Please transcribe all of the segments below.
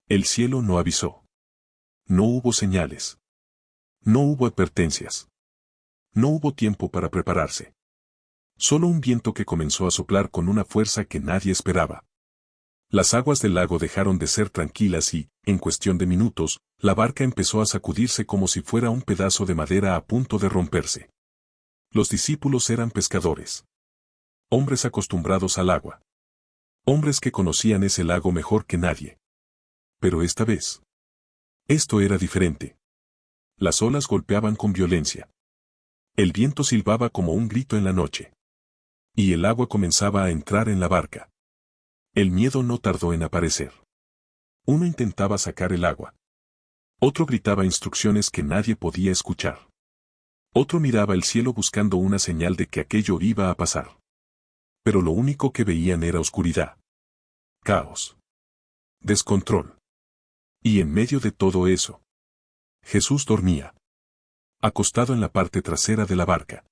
El cielo no avisó. No hubo señales. No hubo advertencias. No hubo tiempo para prepararse. Solo un viento que comenzó a soplar con una fuerza que nadie esperaba. Las aguas del lago dejaron de ser tranquilas y, en cuestión de minutos, la barca empezó a sacudirse como si fuera un pedazo de madera a punto de romperse. Los discípulos eran pescadores. Hombres acostumbrados al agua. Hombres que conocían ese lago mejor que nadie. Pero esta vez, esto era diferente. Las olas golpeaban con violencia. El viento silbaba como un grito en la noche. Y el agua comenzaba a entrar en la barca. El miedo no tardó en aparecer. Uno intentaba sacar el agua. Otro gritaba instrucciones que nadie podía escuchar. Otro miraba el cielo buscando una señal de que aquello iba a pasar. Pero lo único que veían era oscuridad. Caos. Descontrol. Y en medio de todo eso, Jesús dormía. Acostado en la parte trasera de la barca.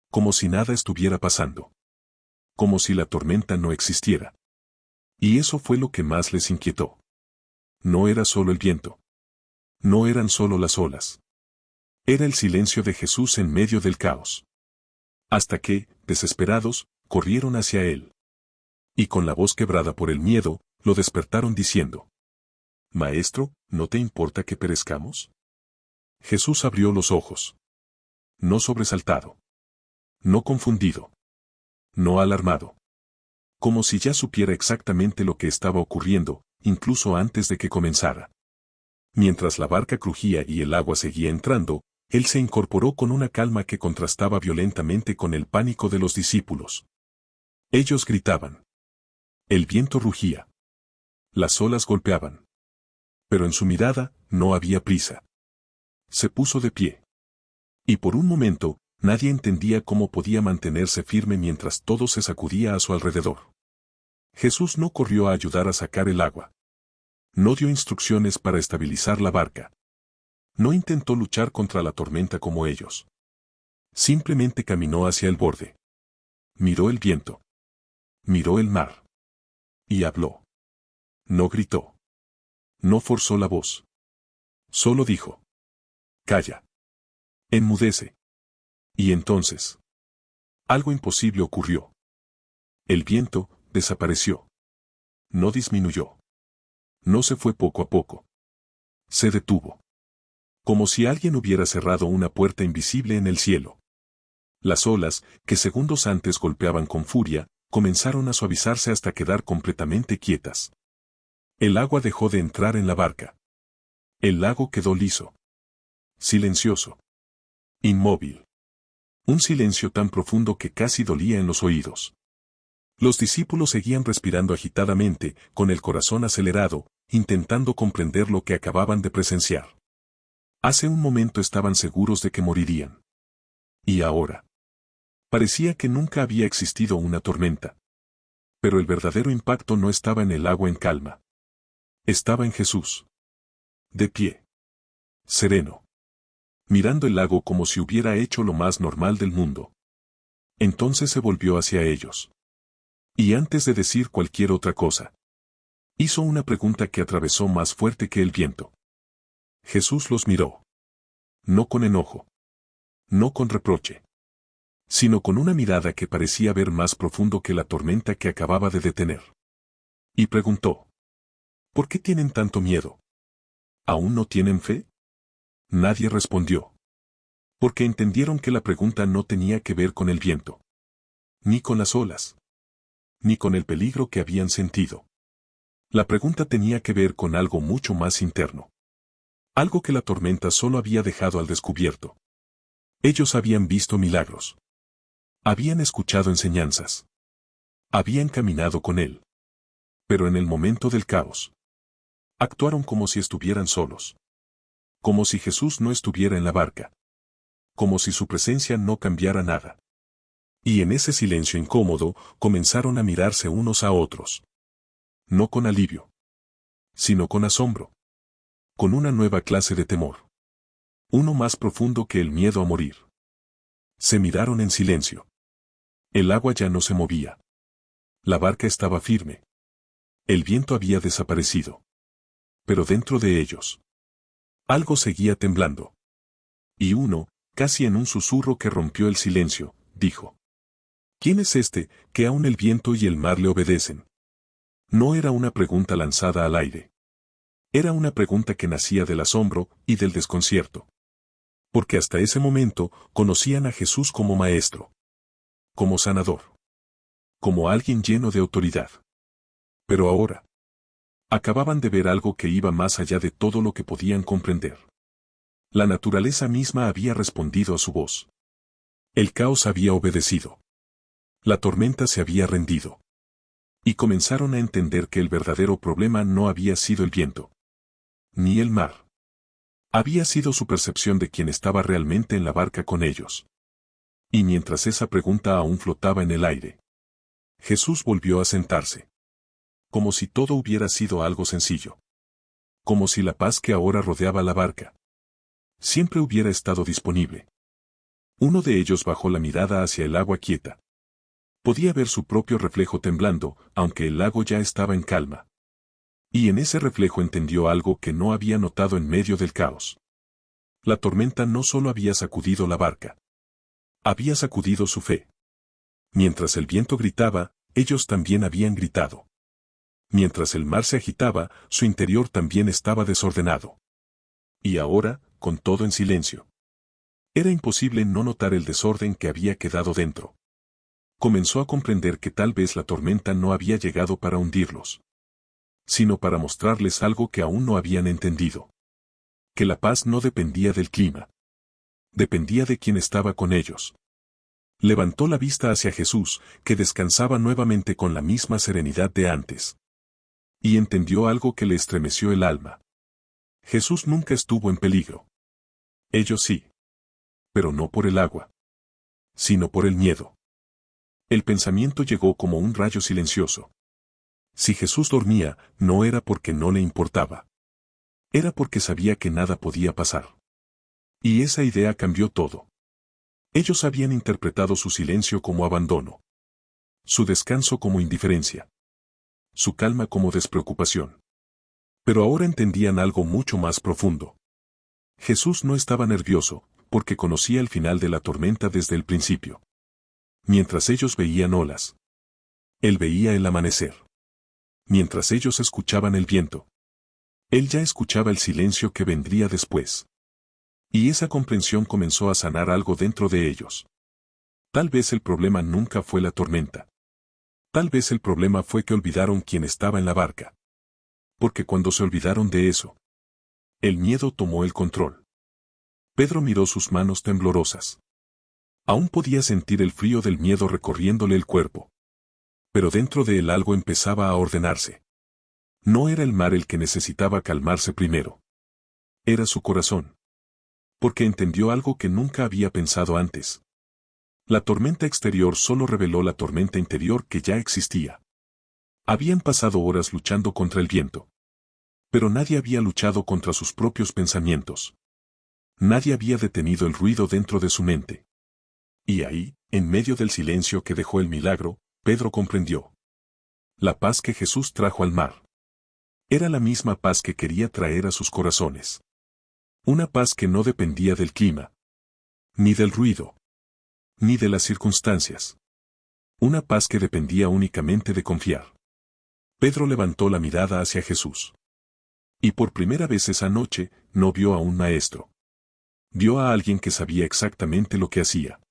Como si nada estuviera pasando. Como si la tormenta no existiera. Y eso fue lo que más les inquietó. No era solo el viento. No eran solo las olas. Era el silencio de Jesús en medio del caos. Hasta que, desesperados, corrieron hacia él. Y con la voz quebrada por el miedo, lo despertaron diciendo: «Maestro, ¿no te importa que perezcamos?» Jesús abrió los ojos. No sobresaltado. No confundido. No alarmado. Como si ya supiera exactamente lo que estaba ocurriendo, incluso antes de que comenzara. Mientras la barca crujía y el agua seguía entrando, él se incorporó con una calma que contrastaba violentamente con el pánico de los discípulos. Ellos gritaban. El viento rugía. Las olas golpeaban. Pero en su mirada, no había prisa. Se puso de pie. Y por un momento, nadie entendía cómo podía mantenerse firme mientras todo se sacudía a su alrededor. Jesús no corrió a ayudar a sacar el agua. No dio instrucciones para estabilizar la barca. No intentó luchar contra la tormenta como ellos. Simplemente caminó hacia el borde. Miró el viento. Miró el mar. Y habló. No gritó. No forzó la voz. Solo dijo: «Calla. Enmudece». Y entonces, algo imposible ocurrió. El viento desapareció. No disminuyó. No se fue poco a poco. Se detuvo. Como si alguien hubiera cerrado una puerta invisible en el cielo. Las olas, que segundos antes golpeaban con furia, comenzaron a suavizarse hasta quedar completamente quietas. El agua dejó de entrar en la barca. El lago quedó liso. Silencioso. Inmóvil. Un silencio tan profundo que casi dolía en los oídos. Los discípulos seguían respirando agitadamente, con el corazón acelerado, intentando comprender lo que acababan de presenciar. Hace un momento estaban seguros de que morirían. Y ahora. Parecía que nunca había existido una tormenta. Pero el verdadero impacto no estaba en el agua en calma. Estaba en Jesús. De pie. Sereno. Mirando el lago como si hubiera hecho lo más normal del mundo. Entonces se volvió hacia ellos. Y antes de decir cualquier otra cosa, hizo una pregunta que atravesó más fuerte que el viento. Jesús los miró. No con enojo. No con reproche. Sino con una mirada que parecía ver más profundo que la tormenta que acababa de detener. Y preguntó: ¿por qué tienen tanto miedo? ¿Aún no tienen fe? Nadie respondió. Porque entendieron que la pregunta no tenía que ver con el viento. Ni con las olas. Ni con el peligro que habían sentido. La pregunta tenía que ver con algo mucho más interno. Algo que la tormenta solo había dejado al descubierto. Ellos habían visto milagros. Habían escuchado enseñanzas. Habían caminado con él. Pero en el momento del caos, actuaron como si estuvieran solos. Como si Jesús no estuviera en la barca. Como si su presencia no cambiara nada. Y en ese silencio incómodo, comenzaron a mirarse unos a otros. No con alivio. Sino con asombro. Con una nueva clase de temor. Uno más profundo que el miedo a morir. Se miraron en silencio. El agua ya no se movía. La barca estaba firme. El viento había desaparecido. pero dentro de ellos algo seguía temblando. Y uno, casi en un susurro que rompió el silencio, dijo: ¿Quién es este, que aún el viento y el mar le obedecen? No era una pregunta lanzada al aire. Era una pregunta que nacía del asombro y del desconcierto. Porque hasta ese momento conocían a Jesús como maestro, como sanador, como alguien lleno de autoridad. Pero ahora acababan de ver algo que iba más allá de todo lo que podían comprender. La naturaleza misma había respondido a su voz. El caos había obedecido. La tormenta se había rendido. Y comenzaron a entender que el verdadero problema no había sido el viento, ni el mar. Había sido su percepción de quién estaba realmente en la barca con ellos. Y mientras esa pregunta aún flotaba en el aire, Jesús volvió a sentarse. Como si todo hubiera sido algo sencillo. Como si la paz que ahora rodeaba la barca siempre hubiera estado disponible. Uno de ellos bajó la mirada hacia el agua quieta. Podía ver su propio reflejo temblando, aunque el lago ya estaba en calma. Y en ese reflejo entendió algo que no había notado en medio del caos. La tormenta no solo había sacudido la barca. Había sacudido su fe. Mientras el viento gritaba, ellos también habían gritado. Mientras el mar se agitaba, su interior también estaba desordenado. Y ahora, con todo en silencio. Era imposible no notar el desorden que había quedado dentro. Comenzó a comprender que tal vez la tormenta no había llegado para hundirlos, sino para mostrarles algo que aún no habían entendido. Que la paz no dependía del clima. Dependía de quien estaba con ellos. Levantó la vista hacia Jesús, que descansaba nuevamente con la misma serenidad de antes. Y entendió algo que le estremeció el alma. Jesús nunca estuvo en peligro. Ellos sí. Pero no por el agua, sino por el miedo. El pensamiento llegó como un rayo silencioso. Si Jesús dormía, no era porque no le importaba. Era porque sabía que nada podía pasar. Y esa idea cambió todo. Ellos habían interpretado su silencio como abandono. Su descanso como indiferencia. Su calma como despreocupación. Pero ahora entendían algo mucho más profundo. Jesús no estaba nervioso, porque conocía el final de la tormenta desde el principio. Mientras ellos veían olas, él veía el amanecer. Mientras ellos escuchaban el viento, él ya escuchaba el silencio que vendría después. Y esa comprensión comenzó a sanar algo dentro de ellos. Tal vez el problema nunca fue la tormenta. Tal vez el problema fue que olvidaron quién estaba en la barca. Porque cuando se olvidaron de eso, el miedo tomó el control. Pedro miró sus manos temblorosas. Aún podía sentir el frío del miedo recorriéndole el cuerpo. Pero dentro de él algo empezaba a ordenarse. No era el mar el que necesitaba calmarse primero. Era su corazón. Porque entendió algo que nunca había pensado antes. La tormenta exterior solo reveló la tormenta interior que ya existía. Habían pasado horas luchando contra el viento. Pero nadie había luchado contra sus propios pensamientos. Nadie había detenido el ruido dentro de su mente. Y ahí, en medio del silencio que dejó el milagro, Pedro comprendió. La paz que Jesús trajo al mar. Era la misma paz que quería traer a sus corazones. Una paz que no dependía del clima, ni del ruido, ni de las circunstancias. Una paz que dependía únicamente de confiar. Pedro levantó la mirada hacia Jesús. Y por primera vez esa noche, no vio a un maestro. Vio a alguien que sabía exactamente lo que hacía.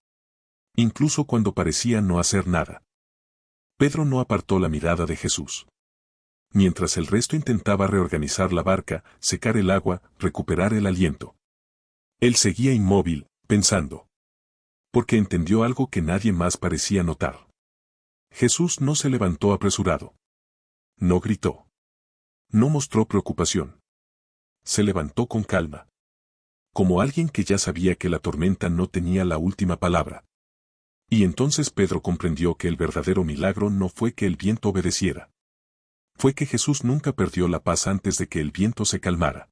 Incluso cuando parecía no hacer nada. Pedro no apartó la mirada de Jesús. Mientras el resto intentaba reorganizar la barca, secar el agua, recuperar el aliento. Él seguía inmóvil, pensando. Porque entendió algo que nadie más parecía notar. Jesús no se levantó apresurado. No gritó. No mostró preocupación. Se levantó con calma. Como alguien que ya sabía que la tormenta no tenía la última palabra. Y entonces Pedro comprendió que el verdadero milagro no fue que el viento obedeciera. Fue que Jesús nunca perdió la paz antes de que el viento se calmara.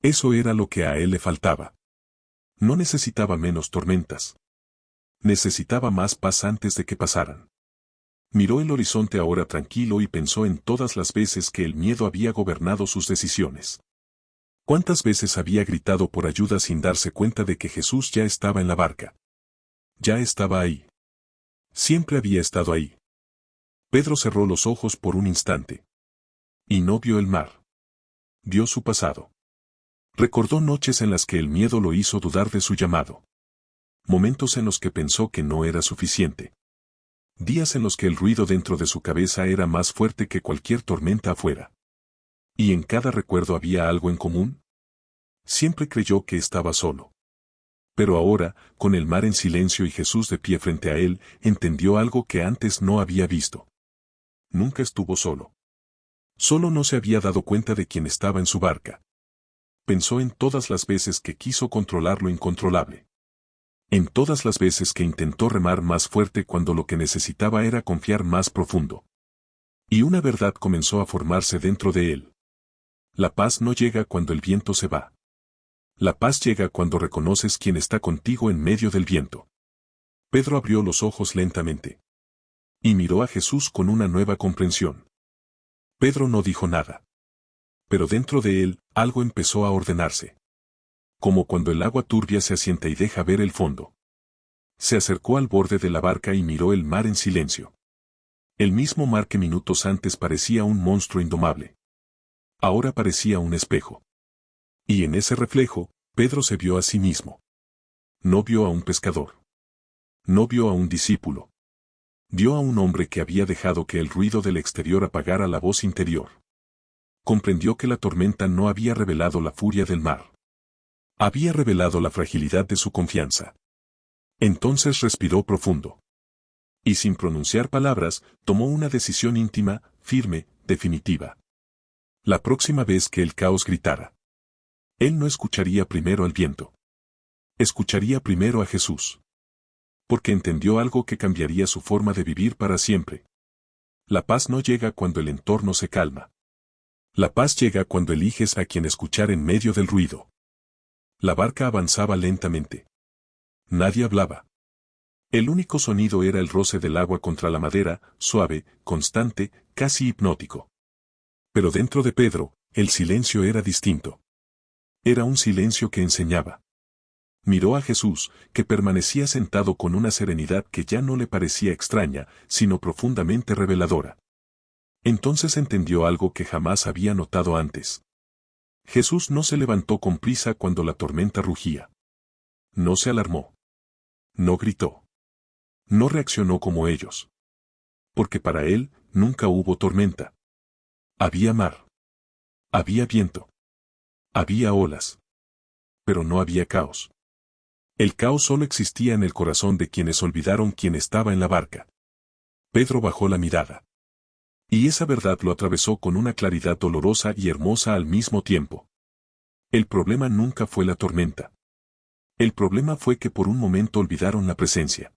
Eso era lo que a él le faltaba. No necesitaba menos tormentas. Necesitaba más paz antes de que pasaran. Miró el horizonte ahora tranquilo y pensó en todas las veces que el miedo había gobernado sus decisiones. ¿Cuántas veces había gritado por ayuda sin darse cuenta de que Jesús ya estaba en la barca? Ya estaba ahí. Siempre había estado ahí. Pedro cerró los ojos por un instante. Y no vio el mar. Vio su pasado. Recordó noches en las que el miedo lo hizo dudar de su llamado. Momentos en los que pensó que no era suficiente. Días en los que el ruido dentro de su cabeza era más fuerte que cualquier tormenta afuera. ¿Y en cada recuerdo había algo en común? Siempre creyó que estaba solo. Pero ahora, con el mar en silencio y Jesús de pie frente a él, entendió algo que antes no había visto. Nunca estuvo solo. Solo no se había dado cuenta de quién estaba en su barca. Pensó en todas las veces que quiso controlar lo incontrolable. En todas las veces que intentó remar más fuerte cuando lo que necesitaba era confiar más profundo. Y una verdad comenzó a formarse dentro de él. La paz no llega cuando el viento se va. La paz llega cuando reconoces quién está contigo en medio del viento. Pedro abrió los ojos lentamente. Y miró a Jesús con una nueva comprensión. Pedro no dijo nada. Pero dentro de él, algo empezó a ordenarse. Como cuando el agua turbia se asienta y deja ver el fondo. Se acercó al borde de la barca y miró el mar en silencio. El mismo mar que minutos antes parecía un monstruo indomable. Ahora parecía un espejo. Y en ese reflejo, Pedro se vio a sí mismo. No vio a un pescador. No vio a un discípulo. Vio a un hombre que había dejado que el ruido del exterior apagara la voz interior. Comprendió que la tormenta no había revelado la furia del mar. Había revelado la fragilidad de su confianza. Entonces respiró profundo. Y sin pronunciar palabras, tomó una decisión íntima, firme, definitiva. La próxima vez que el caos gritara, él no escucharía primero al viento. Escucharía primero a Jesús. Porque entendió algo que cambiaría su forma de vivir para siempre. La paz no llega cuando el entorno se calma. La paz llega cuando eliges a quien escuchar en medio del ruido. La barca avanzaba lentamente. Nadie hablaba. El único sonido era el roce del agua contra la madera, suave, constante, casi hipnótico. Pero dentro de Pedro, el silencio era distinto. Era un silencio que enseñaba. Miró a Jesús, que permanecía sentado con una serenidad que ya no le parecía extraña, sino profundamente reveladora. Entonces entendió algo que jamás había notado antes. Jesús no se levantó con prisa cuando la tormenta rugía. No se alarmó. No gritó. No reaccionó como ellos. Porque para él, nunca hubo tormenta. Había mar. Había viento. Había olas. Pero no había caos. El caos solo existía en el corazón de quienes olvidaron quién estaba en la barca. Pedro bajó la mirada. Y esa verdad lo atravesó con una claridad dolorosa y hermosa al mismo tiempo. El problema nunca fue la tormenta. El problema fue que por un momento olvidaron la presencia.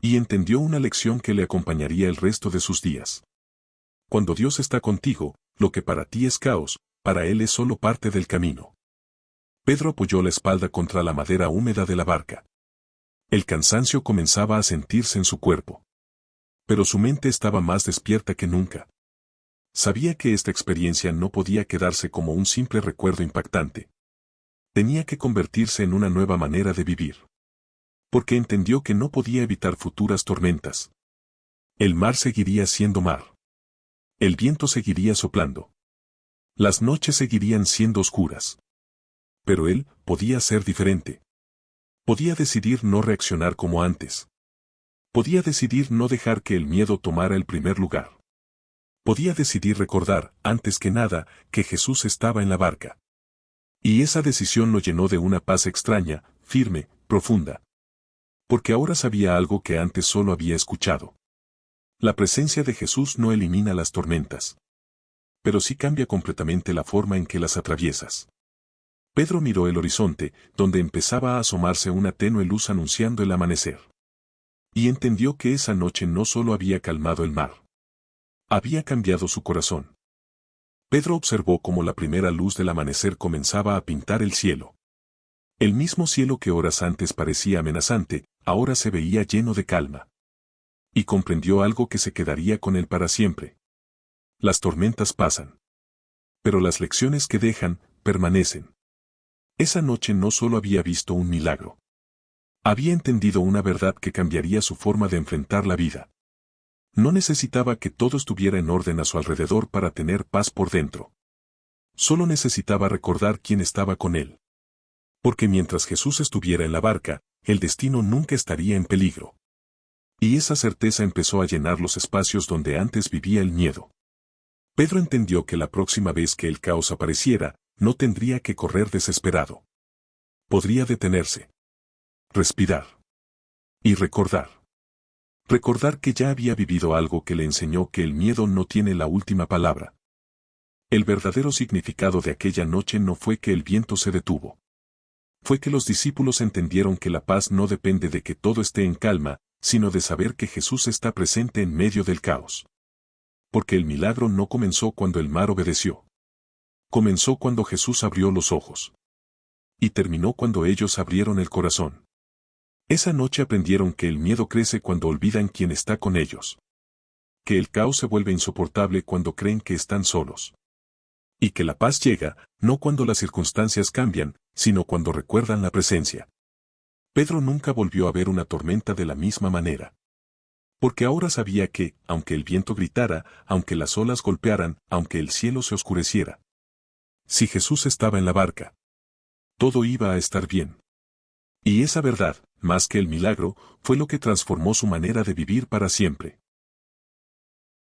Y entendió una lección que le acompañaría el resto de sus días. Cuando Dios está contigo, lo que para ti es caos, para Él es solo parte del camino. Pedro apoyó la espalda contra la madera húmeda de la barca. El cansancio comenzaba a sentirse en su cuerpo. Pero su mente estaba más despierta que nunca. Sabía que esta experiencia no podía quedarse como un simple recuerdo impactante. Tenía que convertirse en una nueva manera de vivir. Porque entendió que no podía evitar futuras tormentas. El mar seguiría siendo mar. El viento seguiría soplando. Las noches seguirían siendo oscuras. Pero él podía ser diferente. Podía decidir no reaccionar como antes. Podía decidir no dejar que el miedo tomara el primer lugar. Podía decidir recordar, antes que nada, que Jesús estaba en la barca. Y esa decisión lo llenó de una paz extraña, firme, profunda. Porque ahora sabía algo que antes solo había escuchado. La presencia de Jesús no elimina las tormentas. Pero sí cambia completamente la forma en que las atraviesas. Pedro miró el horizonte, donde empezaba a asomarse una tenue luz anunciando el amanecer. Y entendió que esa noche no solo había calmado el mar. Había cambiado su corazón. Pedro observó cómo la primera luz del amanecer comenzaba a pintar el cielo. El mismo cielo que horas antes parecía amenazante, ahora se veía lleno de calma. Y comprendió algo que se quedaría con él para siempre. Las tormentas pasan. Pero las lecciones que dejan, permanecen. Esa noche no solo había visto un milagro. Había entendido una verdad que cambiaría su forma de enfrentar la vida. No necesitaba que todo estuviera en orden a su alrededor para tener paz por dentro. Solo necesitaba recordar quién estaba con él. Porque mientras Jesús estuviera en la barca, el destino nunca estaría en peligro. Y esa certeza empezó a llenar los espacios donde antes vivía el miedo. Pedro entendió que la próxima vez que el caos apareciera, no tendría que correr desesperado. Podría detenerse. Respirar. Y recordar. Recordar que ya había vivido algo que le enseñó que el miedo no tiene la última palabra. El verdadero significado de aquella noche no fue que el viento se detuvo. Fue que los discípulos entendieron que la paz no depende de que todo esté en calma, sino de saber que Jesús está presente en medio del caos. Porque el milagro no comenzó cuando el mar obedeció. Comenzó cuando Jesús abrió los ojos. Y terminó cuando ellos abrieron el corazón. Esa noche aprendieron que el miedo crece cuando olvidan quién está con ellos. Que el caos se vuelve insoportable cuando creen que están solos. Y que la paz llega, no cuando las circunstancias cambian, sino cuando recuerdan la presencia. Pedro nunca volvió a ver una tormenta de la misma manera. Porque ahora sabía que, aunque el viento gritara, aunque las olas golpearan, aunque el cielo se oscureciera, si Jesús estaba en la barca, todo iba a estar bien. Y esa verdad, más que el milagro, fue lo que transformó su manera de vivir para siempre.